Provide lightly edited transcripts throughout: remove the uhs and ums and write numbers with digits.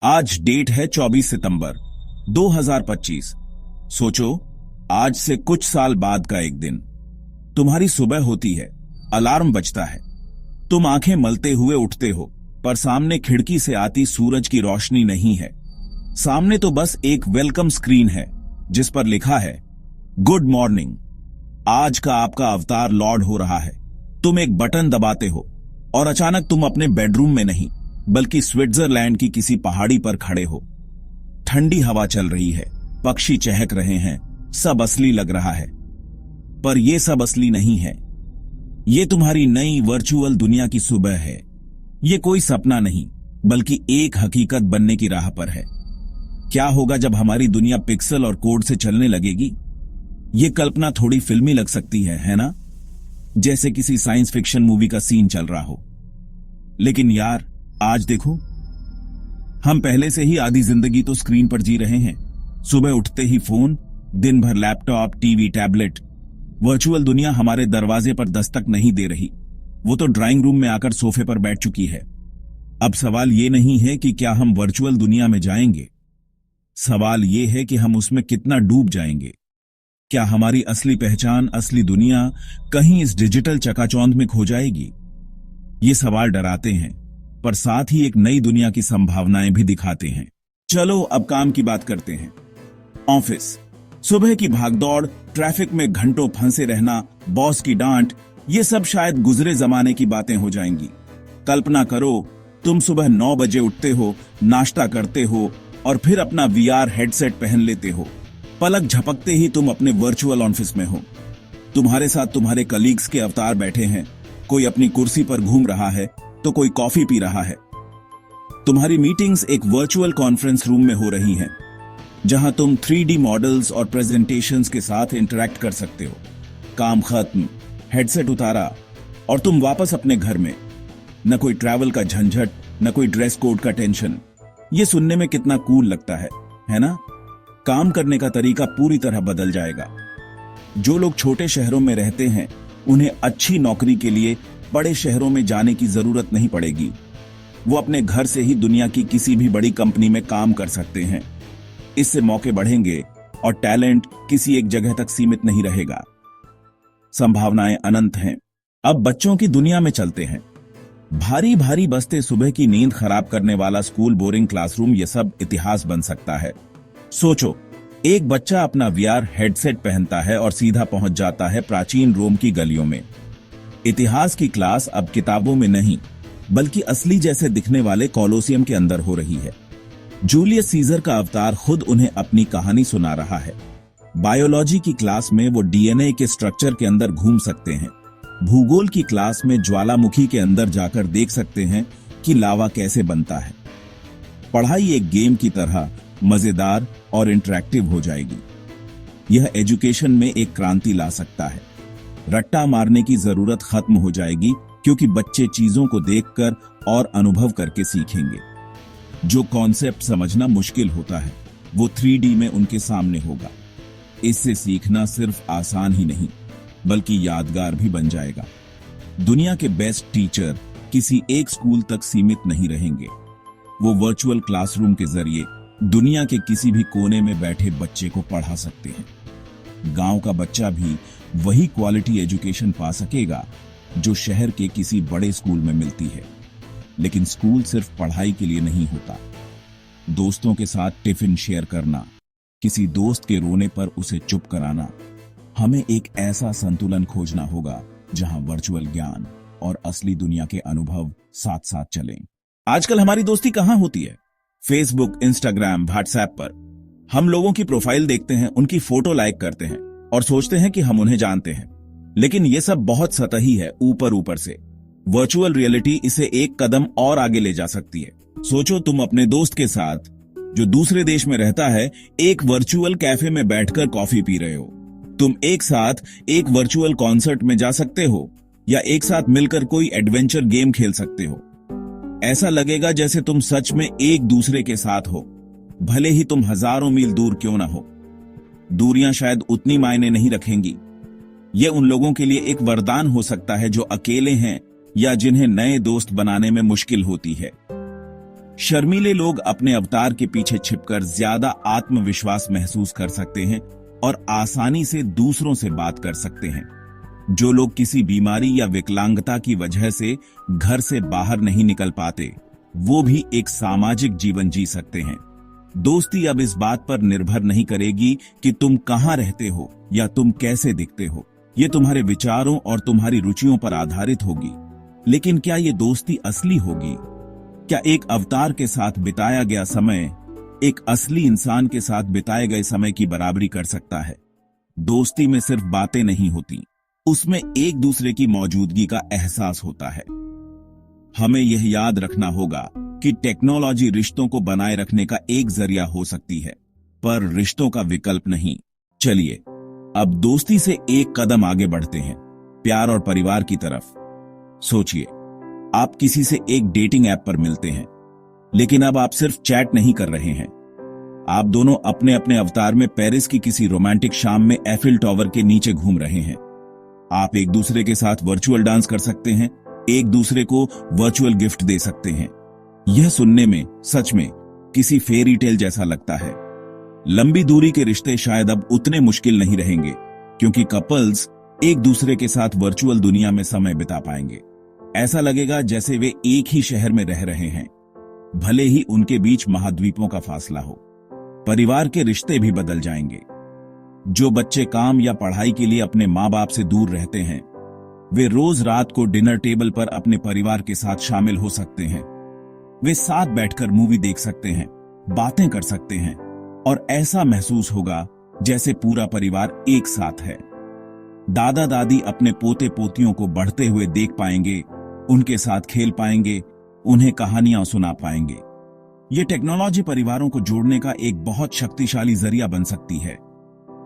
आज डेट है 24 सितंबर 2025। सोचो, आज से कुछ साल बाद का एक दिन। तुम्हारी सुबह होती है, अलार्म बजता है, तुम आंखें मलते हुए उठते हो, पर सामने खिड़की से आती सूरज की रोशनी नहीं है। सामने तो बस एक वेलकम स्क्रीन है जिस पर लिखा है गुड मॉर्निंग। आज का आपका अवतार लॉर्ड हो रहा है। तुम एक बटन दबाते हो और अचानक तुम अपने बेडरूम में नहीं बल्कि स्विट्जरलैंड की किसी पहाड़ी पर खड़े हो। ठंडी हवा चल रही है, पक्षी चहक रहे हैं, सब असली लग रहा है। पर यह सब असली नहीं है। यह तुम्हारी नई वर्चुअल दुनिया की सुबह है। यह कोई सपना नहीं बल्कि एक हकीकत बनने की राह पर है। क्या होगा जब हमारी दुनिया पिक्सल और कोड से चलने लगेगी? यह कल्पना थोड़ी फिल्मी लग सकती है ना? जैसे किसी साइंस फिक्शन मूवी का सीन चल रहा हो। लेकिन यार, आज देखो, हम पहले से ही आधी जिंदगी तो स्क्रीन पर जी रहे हैं। सुबह उठते ही फोन, दिन भर लैपटॉप, टीवी, टैबलेट। वर्चुअल दुनिया हमारे दरवाजे पर दस्तक नहीं दे रही, वो तो ड्राइंग रूम में आकर सोफे पर बैठ चुकी है। अब सवाल ये नहीं है कि क्या हम वर्चुअल दुनिया में जाएंगे, सवाल ये है कि हम उसमें कितना डूब जाएंगे। क्या हमारी असली पहचान, असली दुनिया कहीं इस डिजिटल चकाचौंध में खो जाएगी? ये सवाल डराते हैं, पर साथ ही एक नई दुनिया की संभावनाएं भी दिखाते हैं। चलो अब काम की बात करते हैं। ऑफिस, सुबह की भागदौड़, ट्रैफिक में घंटों फंसे रहना, बॉस की डांट, ये सब शायद गुजरे जमाने की बातें हो जाएंगी। कल्पना करो, तुम सुबह 9 बजे उठते हो, नाश्ता करते हो और फिर अपना वीआर हेडसेट पहन लेते हो। पलक झपकते ही तुम अपने वर्चुअल ऑफिस में हो। तुम्हारे साथ तुम्हारे कलीग्स के अवतार बैठे हैं। कोई अपनी कुर्सी पर घूम रहा है तो कोई कॉफी पी रहा है। तुम्हारी मीटिंग्स एक वर्चुअल कॉन्फ्रेंस रूम में हो रही हैं, जहां तुम 3D मॉडल्स और प्रेजेंटेशंस के साथ इंटरैक्ट कर सकते हो। काम खत्म, हेडसेट उतारा और तुम वापस अपने घर में। न कोई ट्रैवल का झंझट, न कोई ड्रेस कोड का टेंशन। ये सुनने में कितना कूल लगता है ना? काम करने का तरीका पूरी तरह बदल जाएगा। जो लोग छोटे शहरों में रहते हैं, उन्हें अच्छी नौकरी के लिए बड़े शहरों में जाने की जरूरत नहीं पड़ेगी। वो अपने घर से ही दुनिया की किसी भी बड़ी कंपनी में काम कर सकते हैं। इससे मौके बढ़ेंगे और टैलेंट किसी एक जगह तक सीमित नहीं रहेगा। संभावनाएं अनंत हैं। अब बच्चों की दुनिया में चलते हैं। भारी भारी बस्ते, सुबह की नींद खराब करने वाला स्कूल, बोरिंग क्लासरूम, यह सब इतिहास बन सकता है। सोचो, एक बच्चा अपना वीआर हेडसेट पहनता है और सीधा पहुंच जाता है प्राचीन रोम की गलियों में। इतिहास की क्लास अब किताबों में नहीं बल्कि असली जैसे दिखने वाले कॉलोसियम के अंदर हो रही है। जूलियस सीजर का अवतार खुद उन्हें अपनी कहानी सुना रहा है। बायोलॉजी की क्लास में वो डीएनए के स्ट्रक्चर के अंदर घूम सकते हैं। भूगोल की क्लास में ज्वालामुखी के अंदर जाकर देख सकते हैं कि लावा कैसे बनता है। पढ़ाई एक गेम की तरह मजेदार और इंटरैक्टिव हो जाएगी। यह एजुकेशन में एक क्रांति ला सकता है। रट्टा मारने की जरूरत खत्म हो जाएगी, क्योंकि बच्चे चीजों को देखकर और अनुभव करके सीखेंगे। जो कॉन्सेप्ट समझना मुश्किल होता है, वो 3D में उनके सामने होगा। इससे सीखना सिर्फ आसान ही नहीं बल्कि यादगार भी बन जाएगा। दुनिया के बेस्ट टीचर किसी एक स्कूल तक सीमित नहीं रहेंगे। वो वर्चुअल क्लासरूम के जरिए दुनिया के किसी भी कोने में बैठे बच्चे को पढ़ा सकते हैं। गांव का बच्चा भी वही क्वालिटी एजुकेशन पा सकेगा जो शहर के किसी बड़े स्कूल में मिलती है। लेकिन स्कूल सिर्फ पढ़ाई के लिए नहीं होता। दोस्तों के साथ टिफिन शेयर करना, किसी दोस्त के रोने पर उसे चुप कराना। हमें एक ऐसा संतुलन खोजना होगा जहां वर्चुअल ज्ञान और असली दुनिया के अनुभव साथ साथ चलें। आजकल हमारी दोस्ती कहां होती है? फेसबुक, इंस्टाग्राम, व्हाट्सएप पर। हम लोगों की प्रोफाइल देखते हैं, उनकी फोटो लाइक करते हैं और सोचते हैं कि हम उन्हें जानते हैं। लेकिन यह सब बहुत सतही है, ऊपर ऊपर से। वर्चुअल रियलिटी इसे एक कदम और आगे ले जा सकती है। सोचो, तुम अपने दोस्त के साथ, जो दूसरे देश में रहता है, एक वर्चुअल कैफे में बैठकर कॉफी पी रहे हो। तुम एक साथ एक वर्चुअल कॉन्सर्ट में जा सकते हो या एक साथ मिलकर कोई एडवेंचर गेम खेल सकते हो। ऐसा लगेगा जैसे तुम सच में एक दूसरे के साथ हो, भले ही तुम हजारों मील दूर क्यों ना हो। दूरियां शायद उतनी मायने नहीं रखेंगी। यह उन लोगों के लिए एक वरदान हो सकता है जो अकेले हैं या जिन्हें नए दोस्त बनाने में मुश्किल होती है। शर्मीले लोग अपने अवतार के पीछे छिपकर ज्यादा आत्मविश्वास महसूस कर सकते हैं और आसानी से दूसरों से बात कर सकते हैं। जो लोग किसी बीमारी या विकलांगता की वजह से घर से बाहर नहीं निकल पाते, वो भी एक सामाजिक जीवन जी सकते हैं। दोस्ती अब इस बात पर निर्भर नहीं करेगी कि तुम कहां रहते हो या तुम कैसे दिखते हो। ये तुम्हारे विचारों और तुम्हारी रुचियों पर आधारित होगी। लेकिन क्या ये दोस्ती असली होगी? क्या एक अवतार के साथ बिताया गया समय एक असली इंसान के साथ बिताए गए समय की बराबरी कर सकता है? दोस्ती में सिर्फ बातें नहीं होती, उसमें एक दूसरे की मौजूदगी का एहसास होता है। हमें यह याद रखना होगा कि टेक्नोलॉजी रिश्तों को बनाए रखने का एक जरिया हो सकती है, पर रिश्तों का विकल्प नहीं। चलिए अब दोस्ती से एक कदम आगे बढ़ते हैं, प्यार और परिवार की तरफ। सोचिए, आप किसी से एक डेटिंग ऐप पर मिलते हैं, लेकिन अब आप सिर्फ चैट नहीं कर रहे हैं। आप दोनों अपने अपने अवतार में पेरिस की किसी रोमांटिक शाम में एफिल टावर के नीचे घूम रहे हैं। आप एक दूसरे के साथ वर्चुअल डांस कर सकते हैं, एक दूसरे को वर्चुअल गिफ्ट दे सकते हैं। यह सुनने में सच में किसी फेरी टेल जैसा लगता है। लंबी दूरी के रिश्ते शायद अब उतने मुश्किल नहीं रहेंगे, क्योंकि कपल्स एक दूसरे के साथ वर्चुअल दुनिया में समय बिता पाएंगे। ऐसा लगेगा जैसे वे एक ही शहर में रह रहे हैं, भले ही उनके बीच महाद्वीपों का फासला हो। परिवार के रिश्ते भी बदल जाएंगे। जो बच्चे काम या पढ़ाई के लिए अपने माँ बाप से दूर रहते हैं, वे रोज रात को डिनर टेबल पर अपने परिवार के साथ शामिल हो सकते हैं। वे साथ बैठकर मूवी देख सकते हैं, बातें कर सकते हैं और ऐसा महसूस होगा जैसे पूरा परिवार एक साथ है। दादा दादी अपने पोते पोतियों को बढ़ते हुए देख पाएंगे, उनके साथ खेल पाएंगे, उन्हें कहानियां सुना पाएंगे। ये टेक्नोलॉजी परिवारों को जोड़ने का एक बहुत शक्तिशाली जरिया बन सकती है।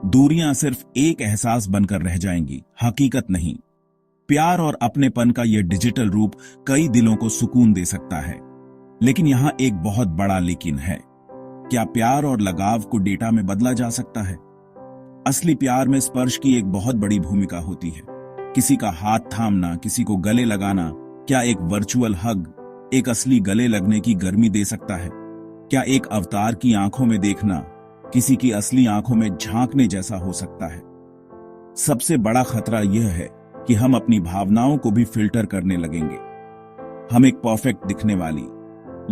दूरियां सिर्फ एक एहसास बनकर रह जाएंगी, हकीकत नहीं। प्यार और अपनेपन का यह डिजिटल रूप कई दिलों को सुकून दे सकता है। लेकिन यहां एक बहुत बड़ा लेकिन है। क्या प्यार और लगाव को डेटा में बदला जा सकता है? असली प्यार में स्पर्श की एक बहुत बड़ी भूमिका होती है। किसी का हाथ थामना, किसी को गले लगाना। क्या एक वर्चुअल हग एक असली गले लगने की गर्मी दे सकता है? क्या एक अवतार की आंखों में देखना किसी की असली आंखों में झांकने जैसा हो सकता है? सबसे बड़ा खतरा यह है कि हम अपनी भावनाओं को भी फिल्टर करने लगेंगे। हम एक परफेक्ट दिखने वाली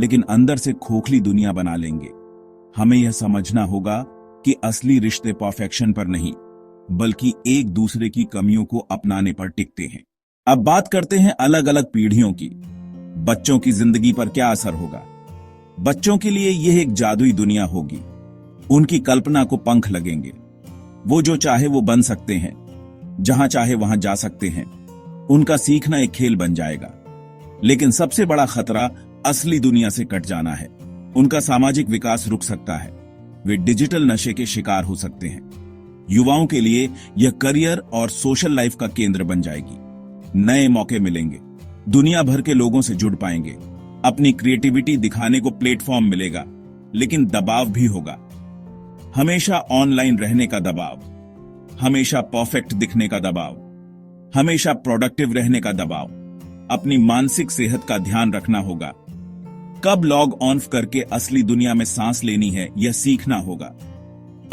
लेकिन अंदर से खोखली दुनिया बना लेंगे। हमें यह समझना होगा कि असली रिश्ते परफेक्शन पर नहीं, बल्कि एक दूसरे की कमियों को अपनाने पर टिकते हैं। अब बात करते हैं अलग अलग पीढ़ियों की। बच्चों की जिंदगी पर क्या असर होगा? बच्चों के लिए यह एक जादुई दुनिया होगी। उनकी कल्पना को पंख लगेंगे। वो जो चाहे वो बन सकते हैं, जहां चाहे वहां जा सकते हैं। उनका सीखना एक खेल बन जाएगा। लेकिन सबसे बड़ा खतरा असली दुनिया से कट जाना है। उनका सामाजिक विकास रुक सकता है। वे डिजिटल नशे के शिकार हो सकते हैं। युवाओं के लिए यह करियर और सोशल लाइफ का केंद्र बन जाएगी। नए मौके मिलेंगे, दुनिया भर के लोगों से जुड़ पाएंगे, अपनी क्रिएटिविटी दिखाने को प्लेटफॉर्म मिलेगा। लेकिन दबाव भी होगा। हमेशा ऑनलाइन रहने का दबाव, हमेशा परफेक्ट दिखने का दबाव, हमेशा प्रोडक्टिव रहने का दबाव। अपनी मानसिक सेहत का ध्यान रखना होगा। कब लॉग ऑन करके असली दुनिया में सांस लेनी है, यह सीखना होगा।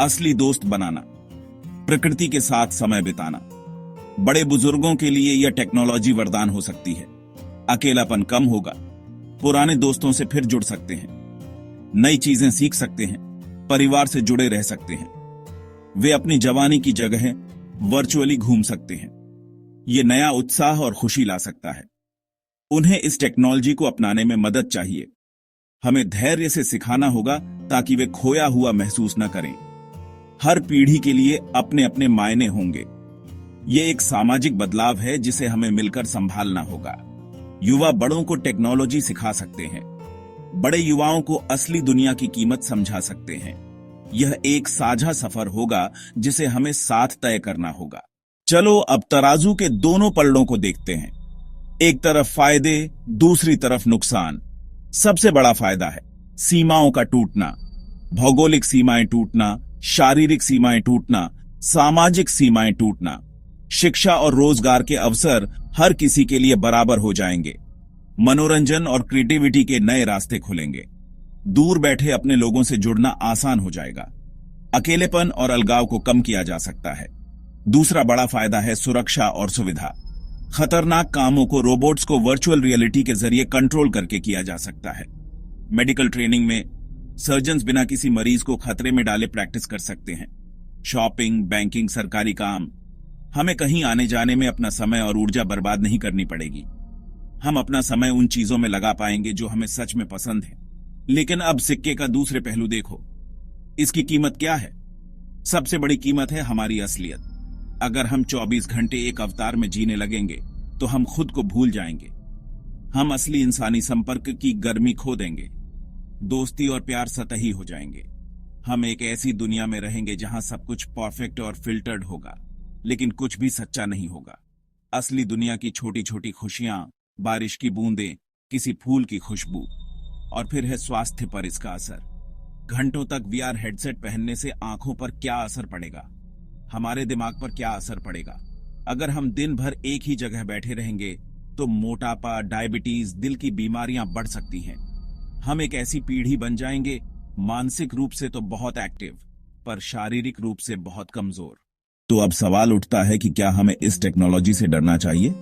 असली दोस्त बनाना, प्रकृति के साथ समय बिताना। बड़े बुजुर्गों के लिए यह टेक्नोलॉजी वरदान हो सकती है। अकेलापन कम होगा, पुराने दोस्तों से फिर जुड़ सकते हैं, नई चीजें सीख सकते हैं, परिवार से जुड़े रह सकते हैं। वे अपनी जवानी की जगह वर्चुअली घूम सकते हैं। यह नया उत्साह और खुशी ला सकता है। उन्हें इस टेक्नोलॉजी को अपनाने में मदद चाहिए। हमें धैर्य से सिखाना होगा ताकि वे खोया हुआ महसूस न करें। हर पीढ़ी के लिए अपने अपने मायने होंगे। यह एक सामाजिक बदलाव है जिसे हमें मिलकर संभालना होगा। युवा बड़ों को टेक्नोलॉजी सिखा सकते हैं, बड़े युवाओं को असली दुनिया की कीमत समझा सकते हैं। यह एक साझा सफर होगा जिसे हमें साथ तय करना होगा। चलो अब तराजू के दोनों पलड़ों को देखते हैं। एक तरफ फायदे, दूसरी तरफ नुकसान। सबसे बड़ा फायदा है सीमाओं का टूटना, भौगोलिक सीमाएं टूटना, शारीरिक सीमाएं टूटना, सामाजिक सीमाएं टूटना। शिक्षा और रोजगार के अवसर हर किसी के लिए बराबर हो जाएंगे। मनोरंजन और क्रिएटिविटी के नए रास्ते खुलेंगे। दूर बैठे अपने लोगों से जुड़ना आसान हो जाएगा। अकेलेपन और अलगाव को कम किया जा सकता है। दूसरा बड़ा फायदा है सुरक्षा और सुविधा। खतरनाक कामों को रोबोट्स को वर्चुअल रियलिटी के जरिए कंट्रोल करके किया जा सकता है। मेडिकल ट्रेनिंग में सर्जन्स बिना किसी मरीज को खतरे में डाले प्रैक्टिस कर सकते हैं। शॉपिंग, बैंकिंग, सरकारी काम, हमें कहीं आने जाने में अपना समय और ऊर्जा बर्बाद नहीं करनी पड़ेगी। हम अपना समय उन चीजों में लगा पाएंगे जो हमें सच में पसंद है। लेकिन अब सिक्के का दूसरे पहलू देखो। इसकी कीमत क्या है? सबसे बड़ी कीमत है हमारी असलियत। अगर हम 24 घंटे एक अवतार में जीने लगेंगे तो हम खुद को भूल जाएंगे। हम असली इंसानी संपर्क की गर्मी खो देंगे। दोस्ती और प्यार सतही हो जाएंगे। हम एक ऐसी दुनिया में रहेंगे जहां सब कुछ परफेक्ट और फिल्टर्ड होगा, लेकिन कुछ भी सच्चा नहीं होगा। असली दुनिया की छोटी छोटी खुशियां, बारिश की बूंदें, किसी फूल की खुशबू, और फिर है स्वास्थ्य पर इसका असर। घंटों तक वीआर हेडसेट पहनने से आंखों पर क्या असर पड़ेगा? हमारे दिमाग पर क्या असर पड़ेगा? अगर हम दिन भर एक ही जगह बैठे रहेंगे तो मोटापा, डायबिटीज, दिल की बीमारियां बढ़ सकती हैं। हम एक ऐसी पीढ़ी बन जाएंगे, मानसिक रूप से तो बहुत एक्टिव, पर शारीरिक रूप से बहुत कमजोर। तो अब सवाल उठता है कि क्या हमें इस टेक्नोलॉजी से डरना चाहिए?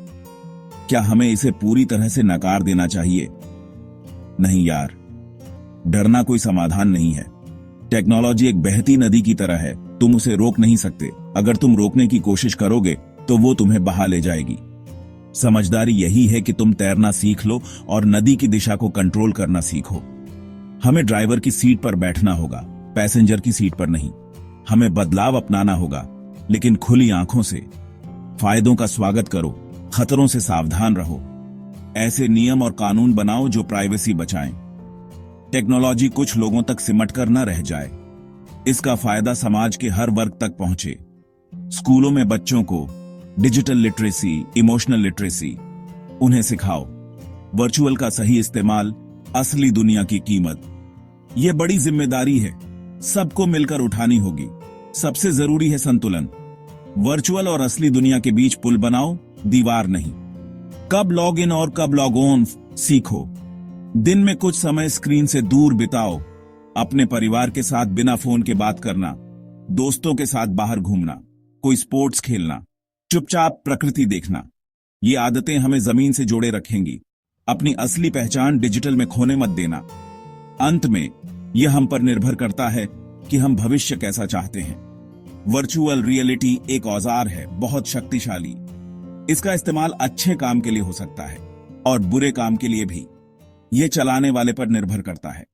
क्या हमें इसे पूरी तरह से नकार देना चाहिए? नहीं यार, डरना कोई समाधान नहीं है। टेक्नोलॉजी एक बहती नदी की तरह है, तुम उसे रोक नहीं सकते। अगर तुम रोकने की कोशिश करोगे तो वो तुम्हें बहा ले जाएगी। समझदारी यही है कि तुम तैरना सीख लो और नदी की दिशा को कंट्रोल करना सीखो। हमें ड्राइवर की सीट पर बैठना होगा, पैसेंजर की सीट पर नहीं। हमें बदलाव अपनाना होगा, लेकिन खुली आंखों से। फायदों का स्वागत करो, खतरों से सावधान रहो। ऐसे नियम और कानून बनाओ जो प्राइवेसी बचाएं। टेक्नोलॉजी कुछ लोगों तक सिमट कर न रह जाए। इसका फायदा समाज के हर वर्ग तक पहुंचे। स्कूलों में बच्चों को डिजिटल लिटरेसी, इमोशनल लिटरेसी उन्हें सिखाओ। वर्चुअल का सही इस्तेमाल, असली दुनिया की कीमत। यह बड़ी जिम्मेदारी है, सबको मिलकर उठानी होगी। सबसे जरूरी है संतुलन। वर्चुअल और असली दुनिया के बीच पुल बनाओ, दीवार नहीं। कब लॉग इन और कब लॉग ऑन सीखो। दिन में कुछ समय स्क्रीन से दूर बिताओ। अपने परिवार के साथ बिना फोन के बात करना, दोस्तों के साथ बाहर घूमना, कोई स्पोर्ट्स खेलना, चुपचाप प्रकृति देखना। ये आदतें हमें जमीन से जोड़े रखेंगी। अपनी असली पहचान डिजिटल में खोने मत देना। अंत में यह हम पर निर्भर करता है कि हम भविष्य कैसा चाहते हैं। वर्चुअल रियलिटी एक औजार है, बहुत शक्तिशाली। इसका इस्तेमाल अच्छे काम के लिए हो सकता है और बुरे काम के लिए भी। यह चलाने वाले पर निर्भर करता है।